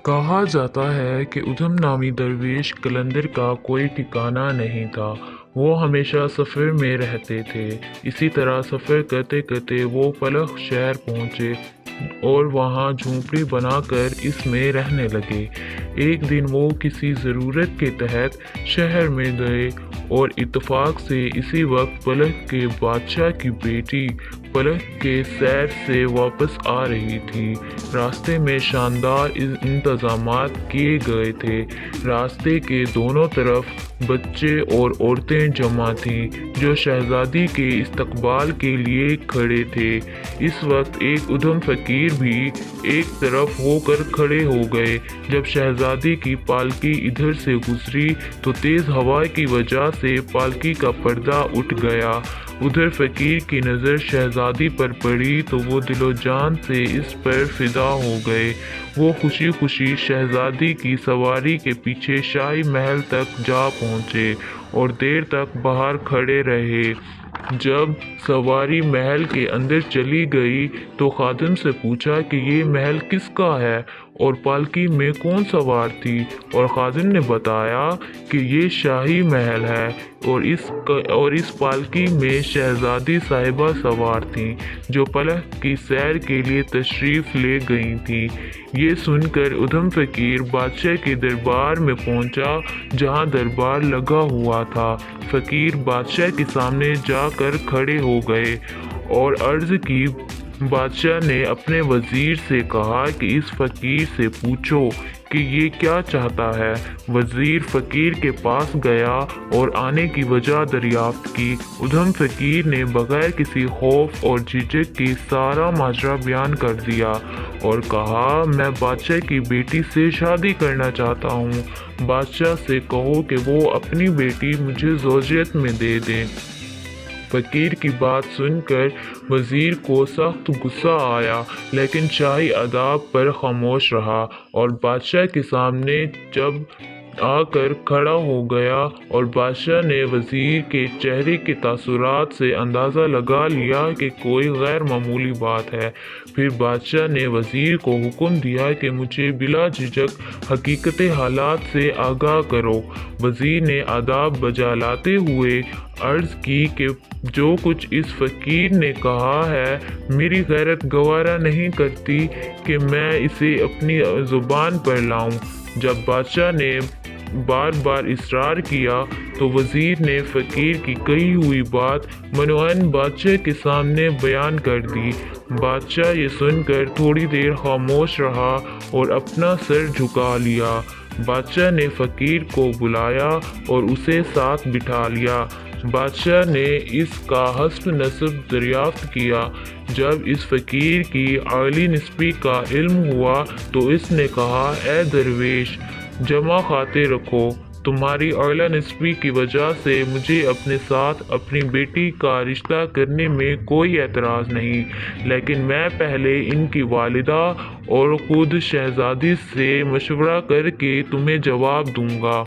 کہا جاتا ہے کہ ادھم نامی درویش قلندر کا کوئی ٹھکانہ نہیں تھا۔ وہ ہمیشہ سفر میں رہتے تھے۔ اسی طرح سفر کرتے کرتے وہ پلخ شہر پہنچے اور وہاں جھونپڑی بنا کر اس میں رہنے لگے۔ ایک دن وہ کسی ضرورت کے تحت شہر میں گئے اور اتفاق سے اسی وقت پلخ کے بادشاہ کی بیٹی پلخ کے سیر سے واپس آ رہی تھی۔ راستے میں شاندار انتظامات کیے گئے تھے۔ راستے کے دونوں طرف بچے اور عورتیں جمع تھیں جو شہزادی کے استقبال کے لیے کھڑے تھے۔ اس وقت ایک ادھم فقیر بھی ایک طرف ہو کر کھڑے ہو گئے۔ جب شہزادی کی پالکی ادھر سے گزری تو تیز ہوا کی وجہ سے پالکی کا پردہ اٹھ گیا۔ ادھر فقیر کی نظر شہزادی پر پڑی تو وہ دل و جان سے اس پر فدا ہو گئے۔ وہ خوشی خوشی شہزادی کی سواری کے پیچھے شاہی محل تک جا پہنچے اور دیر تک باہر کھڑے رہے۔ جب سواری محل کے اندر چلی گئی تو خادم سے پوچھا کہ یہ محل کس کا ہے اور پالکی میں کون سوار تھی، اور خادم نے بتایا کہ یہ شاہی محل ہے اور اس پالکی میں شہزادی صاحبہ سوار تھیں جو پلخ کی سیر کے لیے تشریف لے گئی تھیں۔ یہ سن کر ادھم فقیر بادشاہ کے دربار میں پہنچا جہاں دربار لگا ہوا تھا۔ فقیر بادشاہ کے سامنے جا کر کھڑے ہو گئے اور عرض کی۔ بادشاہ نے اپنے وزیر سے کہا کہ اس فقیر سے پوچھو کہ یہ کیا چاہتا ہے۔ وزیر فقیر کے پاس گیا اور آنے کی وجہ دریافت کی۔ ادھم فقیر نے بغیر کسی خوف اور جھجک کے سارا ماجرا بیان کر دیا اور کہا، میں بادشاہ کی بیٹی سے شادی کرنا چاہتا ہوں۔ بادشاہ سے کہو کہ وہ اپنی بیٹی مجھے زوجیت میں دے دیں۔ فقیر کی بات سن کر وزیر کو سخت غصہ آیا لیکن شاہی آداب پر خاموش رہا اور بادشاہ کے سامنے جب آ کر کھڑا ہو گیا اور بادشاہ نے وزیر کے چہرے کے تاثرات سے اندازہ لگا لیا کہ کوئی غیر معمولی بات ہے۔ پھر بادشاہ نے وزیر کو حکم دیا کہ مجھے بلا جھجک حقیقت حالات سے آگاہ کرو۔ وزیر نے آداب بجا لاتے ہوئے عرض کی کہ جو کچھ اس فقیر نے کہا ہے میری غیرت گوارا نہیں کرتی کہ میں اسے اپنی زبان پر لاؤں۔ جب بادشاہ نے بار بار اصرار کیا تو وزیر نے فقیر کی کہی ہوئی بات منوعین بادشاہ کے سامنے بیان کر دی۔ بادشاہ یہ سن کر تھوڑی دیر خاموش رہا اور اپنا سر جھکا لیا۔ بادشاہ نے فقیر کو بلایا اور اسے ساتھ بٹھا لیا۔ بادشاہ نے اس کا حسب نسب دریافت کیا۔ جب اس فقیر کی اعلی نسبی کا علم ہوا تو اس نے کہا، اے درویش، جمع کھاتے رکھو۔ تمہاری اعلی نسبی کی وجہ سے مجھے اپنے ساتھ اپنی بیٹی کا رشتہ کرنے میں کوئی اعتراض نہیں، لیکن میں پہلے ان کی والدہ اور خود شہزادی سے مشورہ کر کے تمہیں جواب دوں گا۔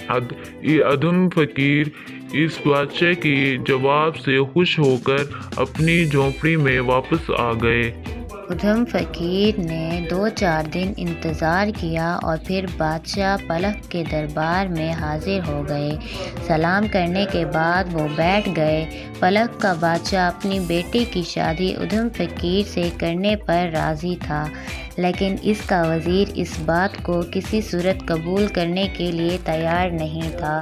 ادھم فقیر اس بادشاہ کے جواب سے خوش ہو کر اپنی جھونپڑی میں واپس آ گئے۔ ادھم فقیر نے 2-4 دن انتظار کیا اور پھر بادشاہ پلخ کے دربار میں حاضر ہو گئے۔ سلام کرنے کے بعد وہ بیٹھ گئے۔ پلخ کا بادشاہ اپنی بیٹی کی شادی ادھم فقیر سے کرنے پر راضی تھا، لیکن اس کا وزیر اس بات کو کسی صورت قبول کرنے کے لیے تیار نہیں تھا۔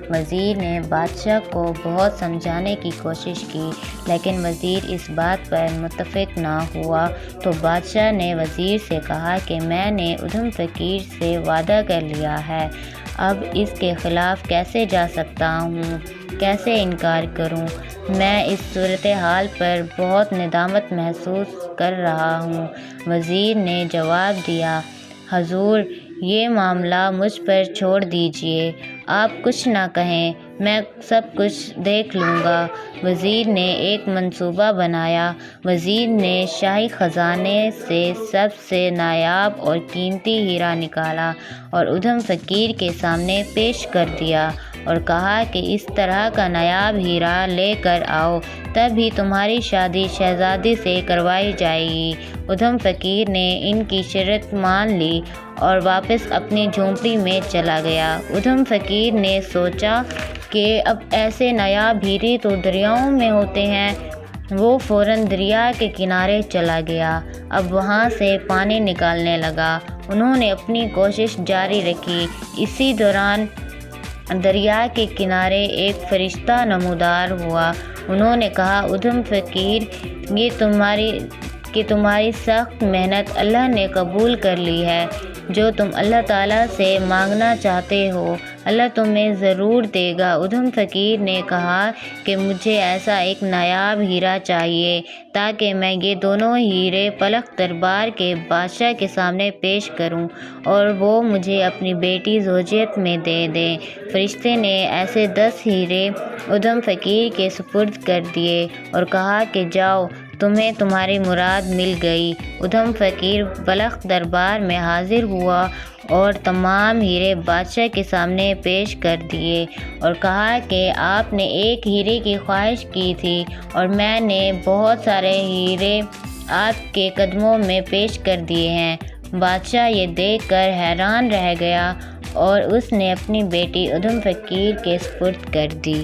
وزیر نے بادشاہ کو بہت سمجھانے کی کوشش کی لیکن وزیر اس بات پر متفق نہ ہوا، تو بادشاہ نے وزیر سے کہا کہ میں نے ادھم فقیر سے وعدہ کر لیا ہے، اب اس کے خلاف کیسے جا سکتا ہوں، کیسے انکار کروں؟ میں اس صورتحال پر بہت ندامت محسوس کر رہا ہوں۔ وزیر نے جواب دیا، حضور، یہ معاملہ مجھ پر چھوڑ دیجیے، آپ کچھ نہ کہیں، میں سب کچھ دیکھ لوں گا۔ وزیر نے ایک منصوبہ بنایا۔ وزیر نے شاہی خزانے سے سب سے نایاب اور قیمتی ہیرا نکالا اور ادھم فقیر کے سامنے پیش کر دیا اور کہا کہ اس طرح کا نایاب ہیرا لے کر آؤ، تب ہی تمہاری شادی شہزادی سے کروائی جائے گی۔ ادھم فقیر نے ان کی شرط مان لی اور واپس اپنی جھونپڑی میں چلا گیا۔ ادھم فقیر نے سوچا کہ اب ایسے نایاب ہیرے تو دریاؤں میں ہوتے ہیں۔ وہ فوراً دریا کے کنارے چلا گیا۔ اب وہاں سے پانی نکالنے لگا۔ انہوں نے اپنی کوشش جاری رکھی۔ اسی دوران دریا کے کنارے ایک فرشتہ نمودار ہوا۔ انہوں نے کہا، ادھم فقیر، یہ تمہاری سخت محنت اللہ نے قبول کر لی ہے۔ جو تم اللہ تعالیٰ سے مانگنا چاہتے ہو اللہ تمہیں ضرور دے گا۔ ادھم فقیر نے کہا کہ مجھے ایسا ایک نایاب ہیرا چاہیے تاکہ میں یہ دونوں ہیرے پلخ دربار کے بادشاہ کے سامنے پیش کروں اور وہ مجھے اپنی بیٹی زوجیت میں دے دیں۔ فرشتے نے ایسے 10 ہیرے ادھم فقیر کے سپرد کر دیے اور کہا کہ جاؤ، تمہیں تمہاری مراد مل گئی۔ ادھم فقیر بلخ دربار میں حاضر ہوا اور تمام ہیرے بادشاہ کے سامنے پیش کر دیے اور کہا کہ آپ نے ایک ہیرے کی خواہش کی تھی اور میں نے بہت سارے ہیرے آپ کے قدموں میں پیش کر دیے ہیں۔ بادشاہ یہ دیکھ کر حیران رہ گیا اور اس نے اپنی بیٹی ادھم فقیر کے سپرد کر دی۔